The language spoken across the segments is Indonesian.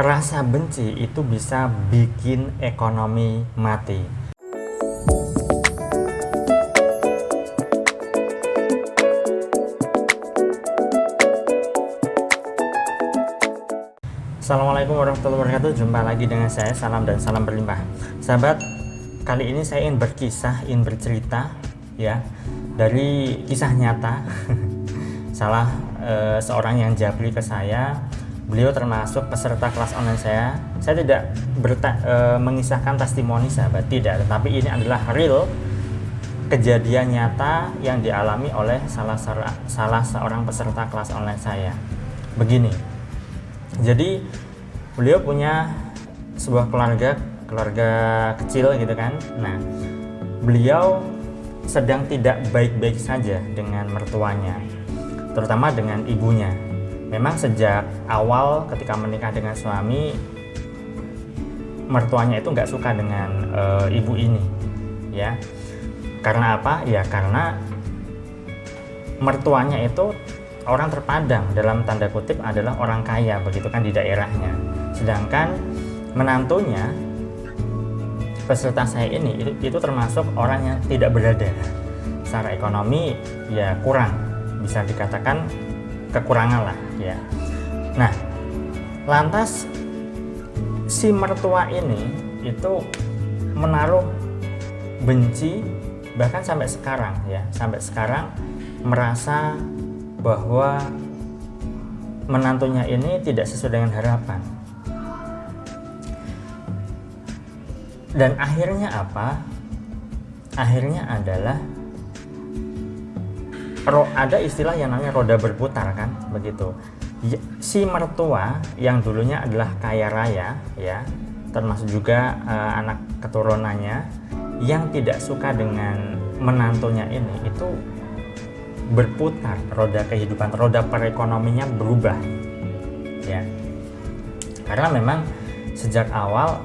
Rasa benci itu bisa bikin ekonomi mati. Assalamualaikum warahmatullahi wabarakatuh. Jumpa lagi dengan saya, salam dan salam berlimpah. Sahabat, kali ini saya ingin bercerita ya, dari kisah nyata salah seorang yang japri ke saya. Beliau termasuk peserta kelas online saya. Saya tidak mengisahkan testimoni sahabat, tidak, tetapi ini adalah real kejadian nyata yang dialami oleh salah seorang peserta kelas online saya. Begini, jadi beliau punya sebuah keluarga kecil gitu kan. Nah, beliau sedang tidak baik-baik saja dengan mertuanya, terutama dengan ibunya. Memang sejak awal ketika menikah dengan suami, mertuanya itu nggak suka dengan ibu ini, ya. Karena apa? Ya karena mertuanya itu orang terpandang, dalam tanda kutip adalah orang kaya, begitu kan, di daerahnya. Sedangkan menantunya, peserta saya ini, itu termasuk orang yang tidak berada. Secara ekonomi ya kurang, bisa dikatakan kekurangan lah ya. Nah, lantas si mertua ini itu menaruh benci, bahkan sampai sekarang ya, merasa bahwa menantunya ini tidak sesuai dengan harapan. Dan akhirnya apa? Akhirnya adalah ada istilah yang namanya roda berputar kan, begitu. Si mertua yang dulunya adalah kaya raya ya, termasuk juga anak keturunannya yang tidak suka dengan menantunya ini, itu berputar roda kehidupan, roda perekonominya berubah ya. Karena memang sejak awal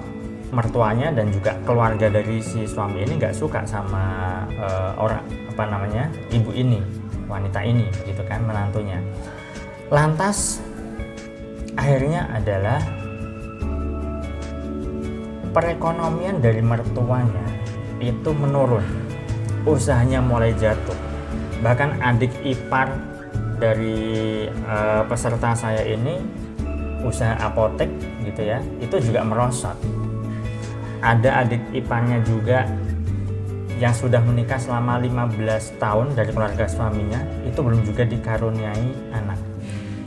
mertuanya dan juga keluarga dari si suami ini nggak suka sama ibu ini, wanita ini, gitu kan, menantunya. Lantas akhirnya adalah perekonomian dari mertuanya itu menurun, usahanya mulai jatuh. Bahkan adik ipar dari peserta saya ini, usaha apotek gitu ya, itu juga merosot. Ada adik iparnya juga yang sudah menikah selama 15 tahun dari keluarga suaminya, itu belum juga dikaruniai anak.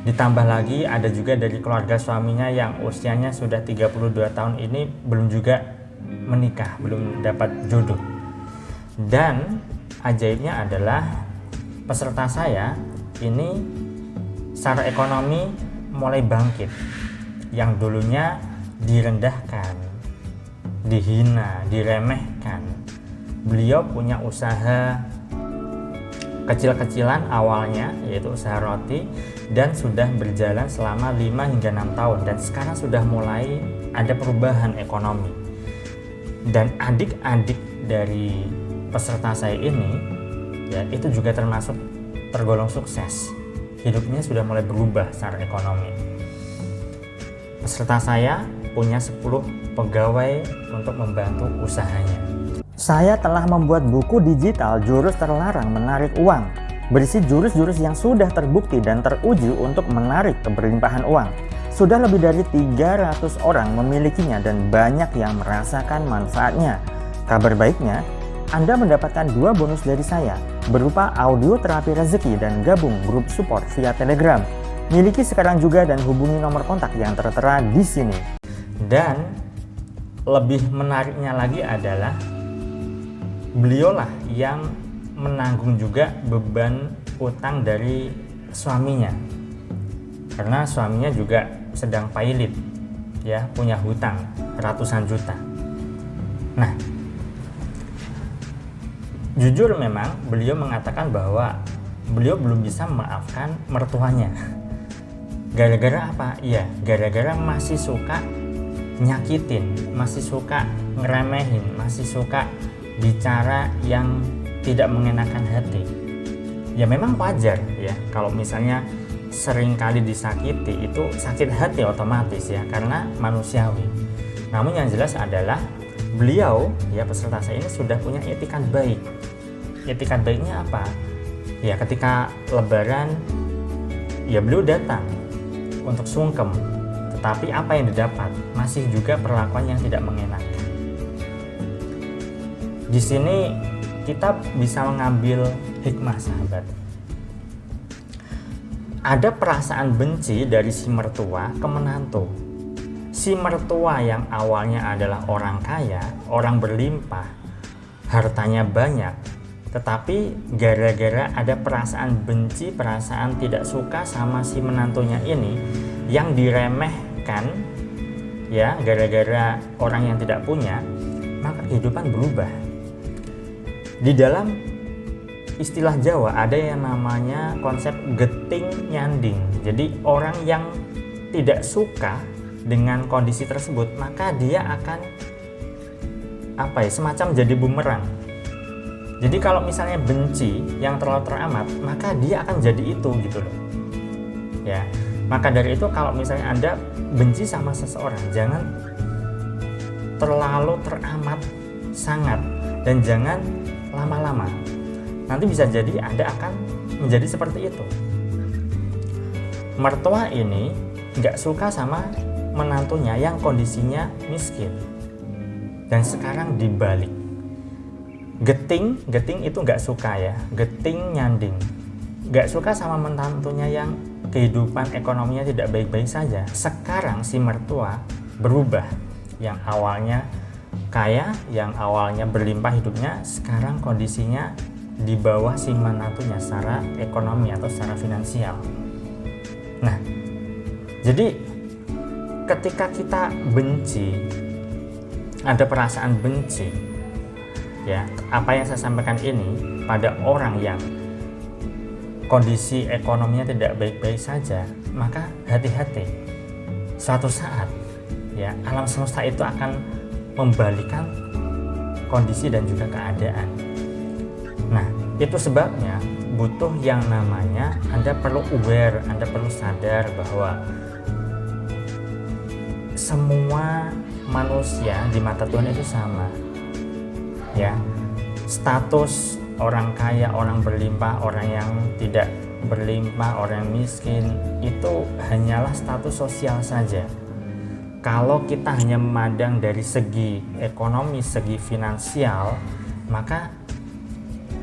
Ditambah lagi ada juga dari keluarga suaminya yang usianya sudah 32 tahun ini belum juga menikah, belum dapat jodoh. Dan ajaibnya adalah peserta saya ini secara ekonomi mulai bangkit. Yang dulunya direndahkan, dihina, diremehkan, beliau punya usaha kecil-kecilan awalnya, yaitu usaha roti, dan sudah berjalan selama 5 hingga 6 tahun, dan sekarang sudah mulai ada perubahan ekonomi. Dan adik-adik dari peserta saya ini ya, itu juga tergolong sukses. Hidupnya sudah mulai berubah secara ekonomi. Peserta saya punya 10 pegawai untuk membantu usahanya. Saya telah membuat buku digital Jurus Terlarang Menarik Uang, berisi jurus-jurus yang sudah terbukti dan teruji untuk menarik keberlimpahan uang. Sudah lebih dari 300 orang memilikinya dan banyak yang merasakan manfaatnya. Kabar baiknya, Anda mendapatkan 2 bonus dari saya, berupa audio terapi rezeki dan gabung grup support via Telegram. Miliki sekarang juga dan hubungi nomor kontak yang tertera di sini. Dan lebih menariknya lagi adalah beliaulah yang menanggung juga beban utang dari suaminya, karena suaminya juga sedang pailit ya, punya hutang ratusan juta. Nah, jujur memang beliau mengatakan bahwa beliau belum bisa memaafkan mertuanya. Gara-gara apa? Iya, gara-gara masih suka nyakitin, masih suka ngeremehin, masih suka bicara yang tidak mengenakan hati. Ya memang wajar ya, kalau misalnya seringkali disakiti itu sakit hati otomatis ya, karena manusiawi. Namun yang jelas adalah beliau ya, peserta saya ini sudah punya etikat baik. Etikat baiknya apa? Ya ketika lebaran ya beliau datang untuk sungkem, tetapi apa yang didapat masih juga perlakuan yang tidak mengenakan. Di sini kita bisa mengambil hikmah, sahabat. Ada perasaan benci dari si mertua ke menantu. Si mertua yang awalnya adalah orang kaya, orang berlimpah, hartanya banyak, tetapi gara-gara ada perasaan benci, perasaan tidak suka sama si menantunya ini yang diremehkan ya, gara-gara orang yang tidak punya, maka kehidupan berubah. Di dalam istilah Jawa ada yang namanya konsep geting nyanding. Jadi orang yang tidak suka dengan kondisi tersebut, maka dia akan semacam jadi bumerang. Jadi kalau misalnya benci yang terlalu teramat, maka dia akan jadi itu gitu loh. Ya. Maka dari itu kalau misalnya Anda benci sama seseorang, jangan terlalu teramat sangat dan jangan lama-lama. Nanti bisa jadi Anda akan menjadi seperti itu. Mertua ini nggak suka sama menantunya yang kondisinya miskin. Dan sekarang dibalik. Geting itu nggak suka ya, geting nyanding, nggak suka sama menantunya yang kehidupan ekonominya tidak baik-baik saja. Sekarang si mertua berubah, yang awalnya kaya, yang awalnya berlimpah hidupnya, sekarang kondisinya di bawah si menantunya secara ekonomi atau secara finansial. Nah, jadi ketika kita benci, ada perasaan benci ya, apa yang saya sampaikan ini pada orang yang kondisi ekonominya tidak baik-baik saja, maka hati-hati. Suatu saat ya, alam semesta itu akan membalikan kondisi dan juga keadaan. Nah, itu sebabnya butuh yang namanya Anda perlu aware, Anda perlu sadar bahwa semua manusia di mata Tuhan itu sama. Ya, status orang kaya, orang berlimpah, orang yang tidak berlimpah, orang yang miskin itu hanyalah status sosial saja. Kalau kita hanya memandang dari segi ekonomi, segi finansial, maka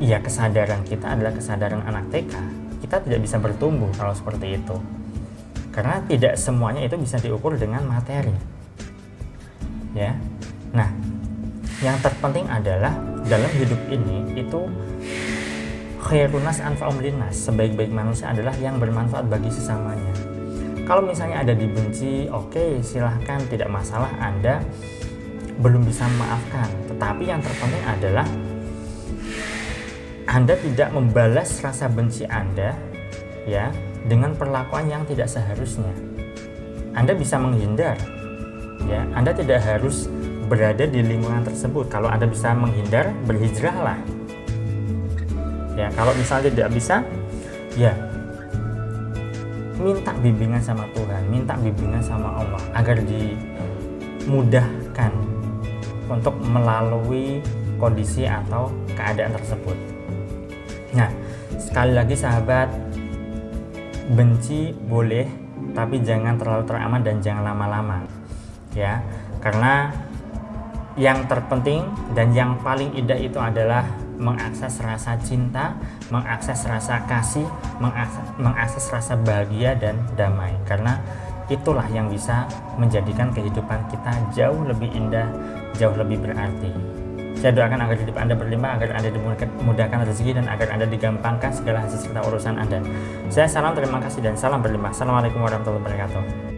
ya kesadaran kita adalah kesadaran anak TK. Kita tidak bisa bertumbuh kalau seperti itu. Karena tidak semuanya itu bisa diukur dengan materi. Ya. Nah, yang terpenting adalah dalam hidup ini itu khairunas anfa'um linnas, sebaik-baik manusia adalah yang bermanfaat bagi sesamanya. Kalau misalnya ada dibenci, oke, silahkan, tidak masalah, Anda belum bisa memaafkan. Tetapi yang terpenting adalah Anda tidak membalas rasa benci Anda ya dengan perlakuan yang tidak seharusnya. Anda bisa menghindar. Ya, Anda tidak harus berada di lingkungan tersebut. Kalau Anda bisa menghindar, berhijrahlah. Ya, kalau misalnya tidak bisa, ya minta bimbingan sama Tuhan, minta bimbingan sama Allah agar dimudahkan untuk melalui kondisi atau keadaan tersebut. Nah, sekali lagi sahabat, benci boleh, tapi jangan terlalu teramat dan jangan lama-lama. Ya, karena yang terpenting dan yang paling indah itu adalah mengakses rasa cinta, mengakses rasa kasih, mengakses rasa bahagia dan damai. Karena itulah yang bisa menjadikan kehidupan kita jauh lebih indah, jauh lebih berarti. Saya doakan agar hidup Anda berlimpah, agar Anda dimudahkan rezeki, dan agar Anda digampangkan segala hasil serta urusan Anda. Saya salam terima kasih dan salam berlimpah. Assalamualaikum warahmatullahi wabarakatuh.